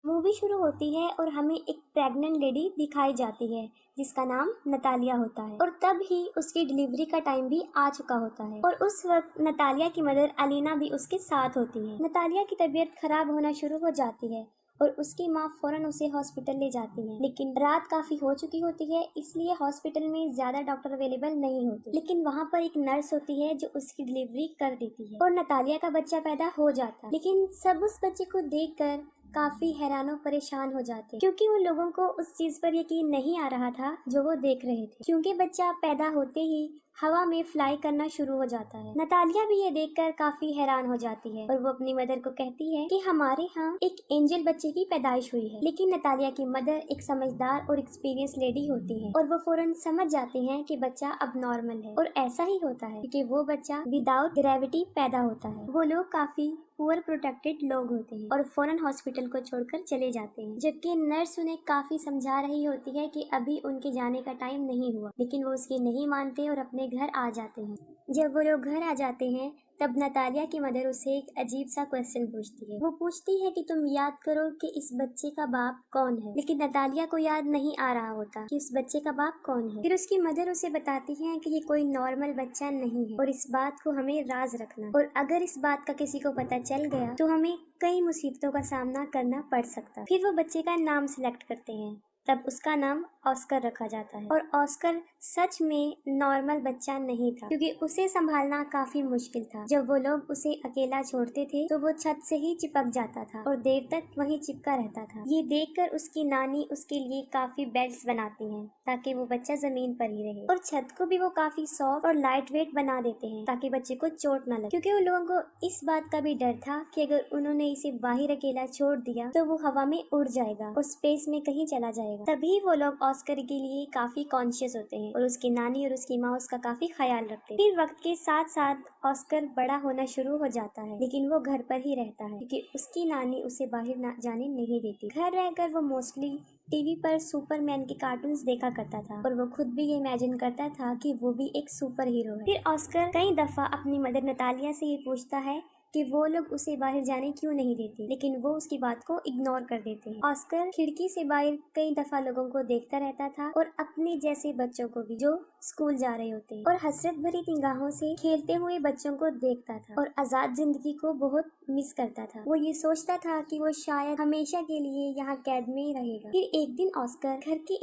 Movie शुरू होती है और हमें एक प्रेग्नेंट लेडी दिखाई जाती है जिसका नाम नतालिया होता है और तब ही उसकी डिलीवरी का टाइम भी आ चुका होता है और उस वक्त नतालिया की मदर अलीना भी उसके साथ होती है। नतालिया की तबीयत खराब होना शुरू हो जाती है और उसकी माँ फौरन उसे हॉस्पिटल ले जाती है, लेकिन रात काफी हो चुकी होती है इसलिए हॉस्पिटल में ज्यादा डॉक्टर अवेलेबल नहीं होते। लेकिन वहाँ पर एक नर्स होती है जो उसकी डिलीवरी कर देती है और नतालिया का बच्चा पैदा हो जाता है। लेकिन सब उस बच्चे को देखकर काफी हैरान और परेशान हो जाते हैं क्योंकि उन लोगों को उस चीज पर यकीन नहीं आ रहा था जो वो देख रहे थे, क्योंकि बच्चा पैदा होते ही हवा में फ्लाई करना शुरू हो जाता है। नतालिया भी ये देखकर काफी हैरान हो जाती है और वो अपनी मदर को कहती है कि हमारे यहाँ एक एंजल बच्चे की पैदाइश हुई है। लेकिन नतालिया की मदर एक समझदार और एक्सपीरियंस लेडी होती है और वो फौरन समझ जाते हैं कि बच्चा अब नॉर्मल है और ऐसा ही होता है क्योंकि वो बच्चा विदाउट ग्रेविटी पैदा होता है। वो लोग काफी पुअर प्रोटेक्टेड लोग होते हैं और फौरन हॉस्पिटल को छोड़कर चले जाते हैं, जबकि नर्स उन्हें काफी समझा रही होती है कि अभी उनके जाने का टाइम नहीं हुआ, लेकिन वो उसकी नहीं मानते और अपने घर आ जाते हैं। जब वो लोग घर आ जाते हैं तब नतालिया की मदर उसे एक अजीब सा क्वेश्चन पूछती है। वो पूछती है कि तुम याद करो कि इस बच्चे का बाप कौन है, लेकिन नतालिया को याद नहीं आ रहा होता कि उस बच्चे का बाप कौन है। फिर उसकी मदर उसे बताती है कि ये कोई नॉर्मल बच्चा नहीं है और इस बात को हमें राज रखना, और अगर इस बात का किसी को पता चल गया तो हमें कई मुसीबतों का सामना करना पड़ सकता। फिर वो बच्चे का नाम सिलेक्ट करते हैं, तब उसका नाम ऑस्कर रखा जाता है और ऑस्कर सच में नॉर्मल बच्चा नहीं था क्योंकि उसे संभालना काफी मुश्किल था। जब वो लोग उसे अकेला छोड़ते थे तो वो छत से ही चिपक जाता था और देर तक वहीं चिपका रहता था। ये देखकर उसकी नानी उसके लिए काफी बेड्स बनाती हैं ताकि वो बच्चा जमीन पर ही रहे, और छत को भी वो काफी सॉफ्ट और लाइट वेट बना देते हैं ताकि बच्चे को चोट न लगे, क्योंकि उन लोगों को इस बात का भी डर था कि अगर उन्होंने इसे बाहर अकेला छोड़ दिया तो वो हवा में उड़ जाएगा और स्पेस में कहीं चला जाएगा। तभी वो लोग ऑस्कर के लिए काफी कॉन्शियस होते हैं और उसकी नानी और उसकी माँ उसका काफी ख्याल रखते हैं। फिर वक्त के साथ साथ ऑस्कर बड़ा होना शुरू हो जाता है, लेकिन वो घर पर ही रहता है क्योंकि उसकी नानी उसे बाहर जाने नहीं देती। घर रहकर वो मोस्टली टीवी पर सुपरमैन के कार्टून्स देखा करता था और वो खुद भी ये इमेजिन करता था कि वो भी एक सुपर हीरो है। फिर ऑस्कर कई दफा अपनी मदर नतालिया से ये पूछता है कि वो लोग उसे बाहर जाने क्यों नहीं देते, लेकिन वो उसकी बात को इग्नोर कर देते हैं। ऑस्कर खिड़की से बाहर कई दफा लोगों को देखता रहता था और अपने जैसे बच्चों को भी जो स्कूल जा रहे होते हैं, और हसरत भरी निगाहों से खेलते हुए बच्चों को देखता था और आजाद जिंदगी को बहुत मिस करता था। वो ये सोचता था कि वो शायद हमेशा के लिए यहाँ कैद में ही रहेगा। फिर एक दिन ऑस्कर घर की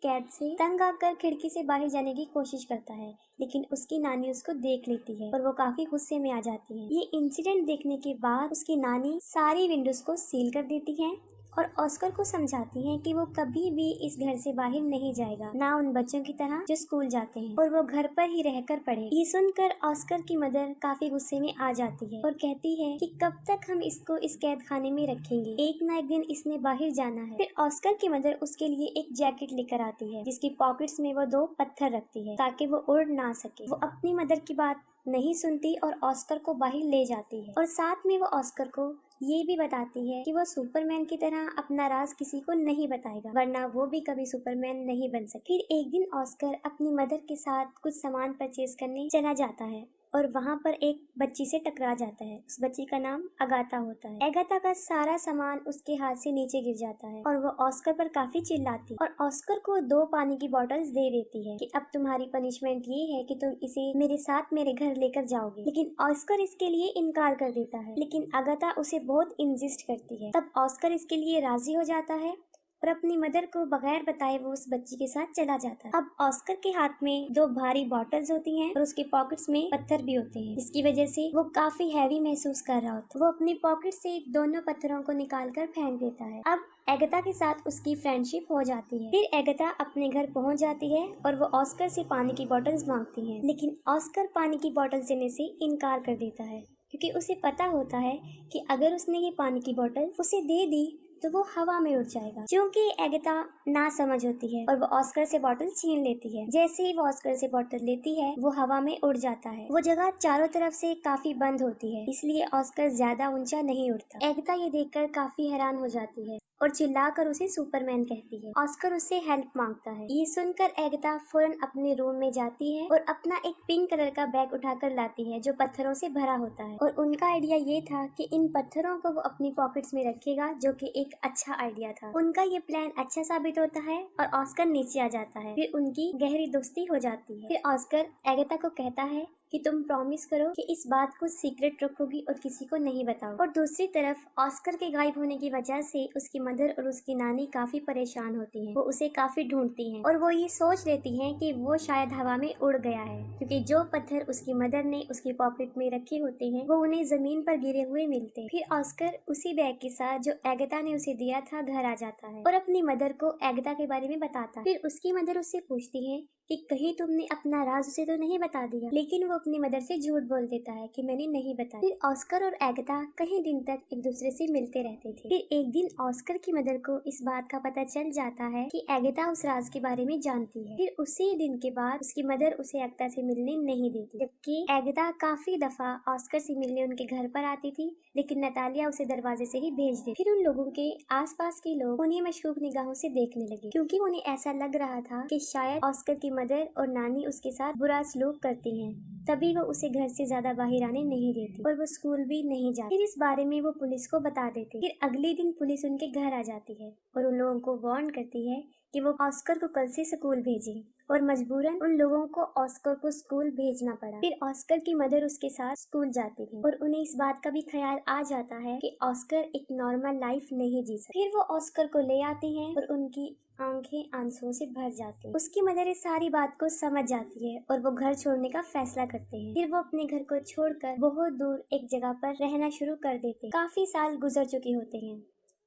कैद से तंग आकर खिड़की से बाहर जाने की कोशिश करता है, लेकिन उसकी नानी उसको देख लेती है और वो काफी गुस्से में आ जाती है। ये इंसिडेंट देखने के बाद उसकी नानी सारी विंडोज को सील कर देती है और ऑस्कर को समझाती हैं कि वो कभी भी इस घर से बाहर नहीं जाएगा, ना उन बच्चों की तरह जो स्कूल जाते हैं, और वो घर पर ही रहकर पढ़े। ये सुनकर ऑस्कर की मदर काफी गुस्से में आ जाती है और कहती है कि कब तक हम इसको इस कैद खाने में रखेंगे, एक ना एक दिन इसने बाहर जाना है। फिर ऑस्कर की मदर उसके लिए एक जैकेट लेकर आती है जिसकी पॉकेट्स में वो 2 पत्थर रखती है ताकि वो उड़ ना सके। वो अपनी मदर की बात नहीं सुनती और ऑस्कर को बाहर ले जाती है और साथ में वो ऑस्कर को ये भी बताती है कि वो सुपरमैन की तरह अपना राज किसी को नहीं बताएगा, वरना वो भी कभी सुपरमैन नहीं बन सके। फिर एक दिन ऑस्कर अपनी मदर के साथ कुछ सामान परचेज करने चला जाता है और वहाँ पर एक बच्ची से टकरा जाता है। उस बच्ची का नाम अगाथा होता है। अगाथा का सारा सामान उसके हाथ से नीचे गिर जाता है और वो ऑस्कर पर काफी चिल्लाती है और ऑस्कर को 2 पानी की बोतल्स दे देती है कि अब तुम्हारी पनिशमेंट ये है कि तुम इसे मेरे साथ मेरे घर लेकर जाओगे। लेकिन ऑस्कर इसके लिए इनकार कर देता है, लेकिन अगाथा उसे बहुत इंसिस्ट करती है। तब ऑस्कर इसके लिए राजी हो जाता है और अपनी मदर को बगैर बताए वो उस बच्ची के साथ चला जाता है। अब ऑस्कर के हाथ में 2 भारी बॉटल्स होती हैं और उसके पॉकेट्स में पत्थर भी होते हैं, जिसकी वजह से वो काफी हैवी महसूस कर रहा होता है। वो अपनी पॉकेट से दोनों पत्थरों को निकालकर फेंक देता है। अब एगाथा के साथ उसकी फ्रेंडशिप हो जाती है। फिर एगाथा अपने घर पहुंच जाती है और वो ऑस्कर से पानी की बॉटल्स मांगती है, लेकिन ऑस्कर पानी की बॉटल्स देने से इनकार कर देता है क्योंकि उसे पता होता है कि अगर उसने ये पानी की बोतल उसे दे दी तो वो हवा में उड़ जाएगा। क्योंकि एगाथा ना समझ होती है और वो ऑस्कर से बोतल छीन लेती है। जैसे ही वो ऑस्कर से बोतल लेती है वो हवा में उड़ जाता है। वो जगह चारों तरफ से काफी बंद होती है, इसलिए ऑस्कर ज्यादा ऊंचा नहीं उड़ता। एगाथा ये देखकर काफी हैरान हो जाती है और चिल्लाकर उसे सुपरमैन कहती है। ऑस्कर उससे हेल्प मांगता है। ये सुनकर एगाथा फौरन अपने रूम में जाती है और अपना एक पिंक कलर का बैग उठाकर लाती है जो पत्थरों से भरा होता है। और उनका आइडिया ये था कि इन पत्थरों को वो अपनी पॉकेट्स में रखेगा, जो कि एक अच्छा आइडिया था। उनका ये प्लान अच्छा साबित होता है और ऑस्कर नीचे आ जाता है। फिर उनकी गहरी दोस्ती हो जाती है। फिर ऑस्कर एगाथा को कहता है कि तुम प्रॉमिस करो कि इस बात को सीक्रेट रखोगी और किसी को नहीं बताओ। और दूसरी तरफ ऑस्कर के गायब होने की वजह से उसकी मदर और उसकी नानी काफी परेशान होती हैं। वो उसे काफी ढूंढती हैं और वो ये सोच लेती हैं कि वो शायद हवा में उड़ गया है, क्योंकि जो पत्थर उसकी मदर ने उसकी पॉकेट में रखे होते हैं वो उन्हें जमीन पर गिरे हुए मिलते हैं। फिर ऑस्कर उसी बैग के साथ जो एगाथा ने उसे दिया था घर आ जाता है और अपनी मदर को एगाथा के बारे में बताता है। फिर उसकी मदर उससे पूछती है कि कहीं तुमने अपना राज उसे तो नहीं बता दिया, लेकिन वो अपनी मदर से झूठ बोल देता है कि मैंने नहीं बताया। फिर ऑस्कर और एगाथा कई दिन तक एक दूसरे से मिलते रहते थे। फिर एक दिन ऑस्कर की मदर को इस बात का पता चल जाता है कि एगाथा उस राज के बारे में जानती है। फिर उसी दिन के बाद उसकी मदर उसे एगाथा से मिलने नहीं देती, जबकि एगाथा काफी दफा ऑस्कर से मिलने उनके घर पर आती थी, लेकिन नतालिया उसे दरवाजे से ही भेज दी। फिर उन लोगों के आसपास के लोग उन्हें मशकूक निगाहों से देखने लगे, क्योंकि उन्हें ऐसा लग रहा था कि शायद ऑस्कर की मदर और नानी उसके साथ बुरा सलूक करती हैं, तभी वो उसे घर से ज्यादा बाहर आने नहीं देती और वो स्कूल भी नहीं जाती। फिर इस बारे में वो पुलिस को बता देती। फिर अगले दिन पुलिस उनके घर आ जाती है और उन लोगों को वार्न करती है कि वो ऑस्कर को कल से स्कूल भेजें, और मजबूरन उन लोगों को ऑस्कर को स्कूल भेजना पड़ा। फिर ऑस्कर की मदर उसके साथ स्कूल जाती है और उन्हें इस बात का भी ख्याल आ जाता है कि ऑस्कर एक नॉर्मल लाइफ नहीं जी सकता। फिर वो ऑस्कर को ले आती हैं और उनकी आंखें आंसुओं से भर जाती हैं। उसकी मदर इस सारी बात को समझ जाती है और वो घर छोड़ने का फैसला करते हैं। फिर वो अपने घर को छोड़कर बहुत दूर एक जगह पर रहना शुरू कर देते हैं। काफी साल गुजर चुके होते हैं।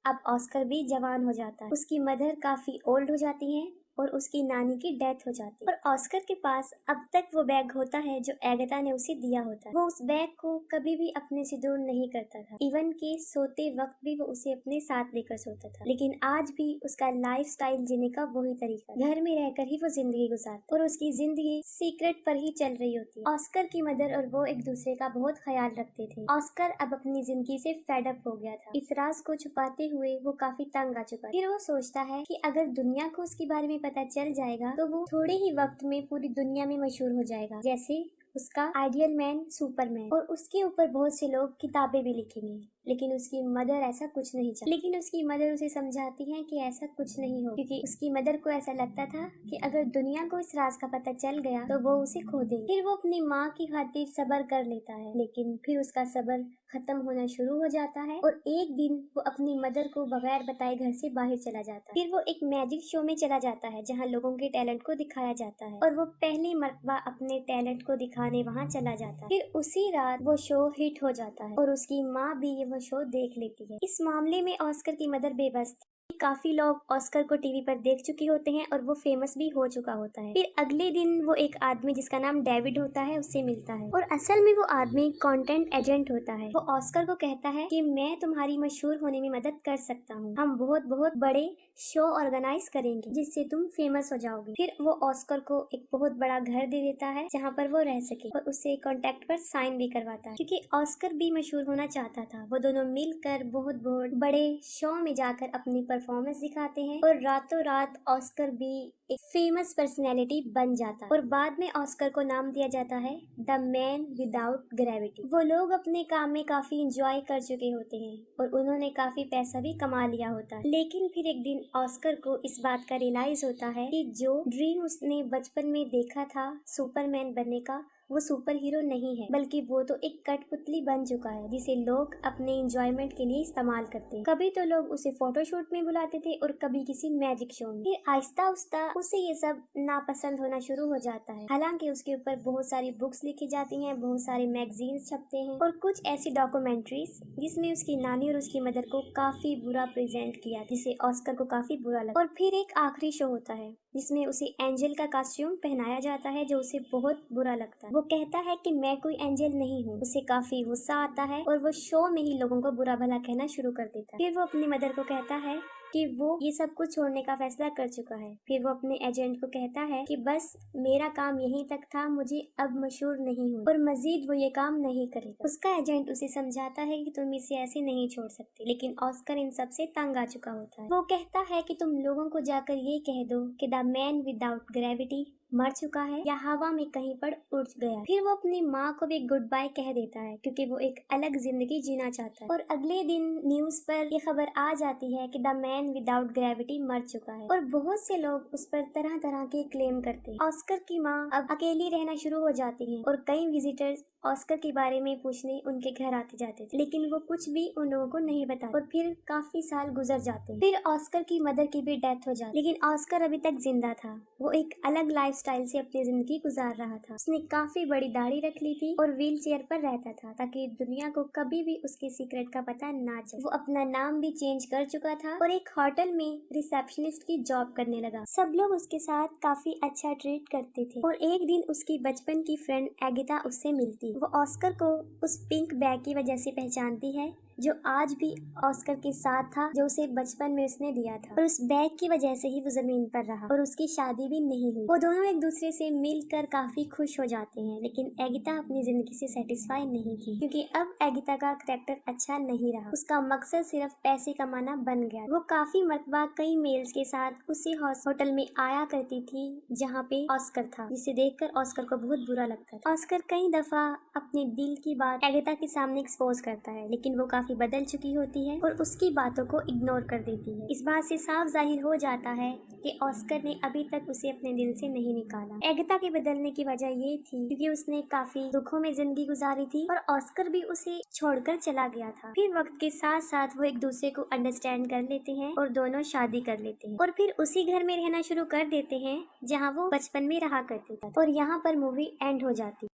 अब ऑस्कर भी जवान हो जाता है, उसकी मदर काफी ओल्ड हो जाती है और उसकी नानी की डेथ हो जाती है। और ऑस्कर के पास अब तक वो बैग होता है जो एगाथा ने उसे दिया होता है। वो उस बैग को कभी भी अपने से दूर नहीं करता था, इवन कि सोते वक्त भी वो उसे अपने साथ लेकर सोता था। लेकिन आज भी उसका लाइफ स्टाइल जीने का वही तरीका, घर में रहकर ही वो जिंदगी गुजारता और उसकी जिंदगी सीक्रेट पर ही चल रही होती है। ऑस्कर की मदर और वो एक दूसरे का बहुत ख्याल रखते थे। ऑस्कर अब अपनी जिंदगी से फेड अप हो गया था। इस राज को छुपाते हुए वो काफी तंग आ चुका। फिर वो सोचता है कि अगर दुनिया को उसके बारे में पता चल जाएगा तो वो थोड़े ही वक्त में पूरी दुनिया में मशहूर हो जाएगा, जैसे उसका आइडियल मैन सुपरमैन, और उसके ऊपर बहुत से लोग किताबें भी लिखेंगे। लेकिन उसकी मदर ऐसा कुछ नहीं चाहती। लेकिन उसकी मदर उसे समझाती है कि ऐसा कुछ नहीं हो, क्योंकि उसकी मदर को ऐसा लगता था कि अगर दुनिया को इस राज का पता चल गया तो वो उसे खो देगी। फिर वो अपनी माँ की खातिर सब्र कर लेता है, लेकिन फिर उसका सब्र खत्म होना शुरू हो जाता है और एक दिन वो अपनी मदर को बगैर बताए घर से बाहर चला जाता है। फिर वो एक मैजिक शो में चला जाता है जहाँ लोगों के टैलेंट को दिखाया जाता है और वो पहली मर्तबा अपने टैलेंट को दिखाने वहाँ चला जाता है। फिर उसी रात वो शो हिट हो जाता है और उसकी माँ भी ये वो शो देख लेती है। इस मामले में ऑस्कर की मदर बेबस थी। काफी लोग ऑस्कर को टीवी पर देख चुके होते हैं और वो फेमस भी हो चुका होता है। फिर अगले दिन वो एक आदमी जिसका नाम डेविड होता है उससे मिलता है और असल में वो आदमी कंटेंट एजेंट होता है। वो ऑस्कर को कहता है कि मैं तुम्हारी मशहूर होने में मदद कर सकता हूँ, हम बहुत बहुत बड़े शो ऑर्गेनाइज करेंगे जिससे तुम फेमस हो जाओगे। फिर वो ऑस्कर को एक बहुत बड़ा घर दे देता है जहाँ पर वो रह सके और उससे कॉन्ट्रैक्ट पर साइन भी करवाता है, क्योंकि ऑस्कर भी मशहूर होना चाहता था। वो दोनों मिलकर बहुत बहुत बड़े शो में जाकर अपनी परफॉर्मेंस दिखाते हैं और रातों रात ऑस्कर भी एक फेमस पर्सनैलिटी बन जाता है और बाद में ऑस्कर को नाम दिया जाता है द मैन विदाउट ग्रेविटी। वो लोग अपने काम में काफी इंजॉय कर चुके होते हैं और उन्होंने काफी पैसा भी कमा लिया होता है। लेकिन फिर एक दिन ऑस्कर को इस बात का रियलाइज होता है कि जो ड्रीम उसने बचपन में देखा था सुपरमैन बनने का, वो सुपर हीरो नहीं है, बल्कि वो तो एक कठपुतली बन चुका है जिसे लोग अपने एंजॉयमेंट के लिए इस्तेमाल करते हैं। कभी तो लोग उसे फोटोशूट में बुलाते थे और कभी किसी मैजिक शो में। फिर आहिस्ता आहिस्ता उसे ये सब नापसंद होना शुरू हो जाता है। हालांकि उसके ऊपर बहुत सारी बुक्स लिखी जाती हैं, बहुत सारे मैगजीन्स छपते हैं और कुछ ऐसी डॉक्यूमेंट्रीज जिसमें उसकी नानी और उसकी मदर को काफी बुरा प्रेजेंट किया, जिसे ऑस्कर को काफी बुरा लगा। और फिर एक आखिरी शो होता है जिसमें उसे एंजल का कॉस्ट्यूम पहनाया जाता है जो उसे बहुत बुरा लगता है। वो कहता है कि मैं कोई एंजल नहीं हूँ। उसे काफी गुस्सा आता है और वो शो में ही लोगों को बुरा भला कहना शुरू कर देता है। फिर वो अपनी मदर को कहता है कि वो ये सब कुछ छोड़ने का फैसला कर चुका है। फिर वो अपने एजेंट को कहता है कि बस मेरा काम यहीं तक था, मुझे अब मशहूर नहीं हूँ और मजीद वो ये काम नहीं करेगा। उसका एजेंट उसे समझाता है कि तुम इसे ऐसे नहीं छोड़ सकते, लेकिन ऑस्कर इन सब से तंग आ चुका होता है। वो कहता है कि तुम लोगों को जाकर ये कह दो कि द मैन विदाउट ग्रेविटी मर चुका है या हवा में कहीं पर उड़ गया। फिर वो अपनी माँ को भी गुड बाय कह देता है क्योंकि वो एक अलग जिंदगी जीना चाहता है। और अगले दिन न्यूज पर ये खबर आ जाती है कि द मैन विदाउट ग्रेविटी मर चुका है और बहुत से लोग उस पर तरह तरह के क्लेम करते हैं। ऑस्कर की माँ अब अकेली रहना शुरू हो जाती है और कई विजिटर्स ऑस्कर के बारे में पूछने उनके घर आते जाते थे, लेकिन वो कुछ भी उन लोगों को नहीं बताते। और फिर काफी साल गुजर जाते हैं। फिर ऑस्कर की मदर की भी डेथ हो जाती, लेकिन ऑस्कर अभी तक जिंदा था। वो एक अलग लाइफस्टाइल से अपनी जिंदगी गुजार रहा था। उसने काफी बड़ी दाढ़ी रख ली थी और व्हील चेयर पर रहता था ताकि दुनिया को कभी भी उसके सीक्रेट का पता ना चले। वो अपना नाम भी चेंज कर चुका था और एक होटल में रिसेप्शनिस्ट की जॉब करने लगा। सब लोग उसके साथ काफी अच्छा ट्रीट करते थे और एक दिन उसकी बचपन की फ्रेंड एगिता उससे मिलती। वो ऑस्कर को उस पिंक बैग की वजह से पहचानती है जो आज भी ऑस्कर के साथ था, जो उसे बचपन में उसने दिया था। और उस बैग की वजह से ही वो जमीन पर रहा और उसकी शादी भी नहीं हुई। वो दोनों एक दूसरे से मिलकर काफी खुश हो जाते हैं, लेकिन एगिता अपनी जिंदगी से सेटिस्फाई नहीं थी क्योंकि अब एगिता का करैक्टर अच्छा नहीं रहा। उसका मकसद सिर्फ पैसे कमाना बन गया। वो काफी मरतबा कई मेल्स के साथ उसी होटल में आया करती थी जहाँ पे ऑस्कर था, जिसे देखकर ऑस्कर को बहुत बुरा लगता था। ऑस्कर कई दफा अपने दिल की बात एगिता के सामने एक्सपोज करता है, लेकिन वो बदल चुकी होती है और उसकी बातों को इग्नोर कर देती है। इस बात से साफ जाहिर हो जाता है कि ऑस्कर ने अभी तक उसे अपने दिल से नहीं निकाला। एगिता के बदलने की वजह ये थी क्योंकि उसने काफी दुखों में जिंदगी गुजारी थी और ऑस्कर भी उसे छोड़कर चला गया था। फिर वक्त के साथ साथ वो एक दूसरे को अंडरस्टैंड कर लेते हैं और दोनों शादी कर लेते हैं और फिर उसी घर में रहना शुरू कर देते हैं जहाँ वो बचपन में रहा करते थे। और यहाँ पर मूवी एंड हो जाती।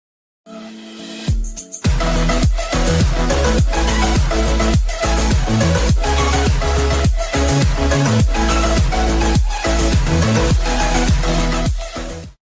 We'll be right back.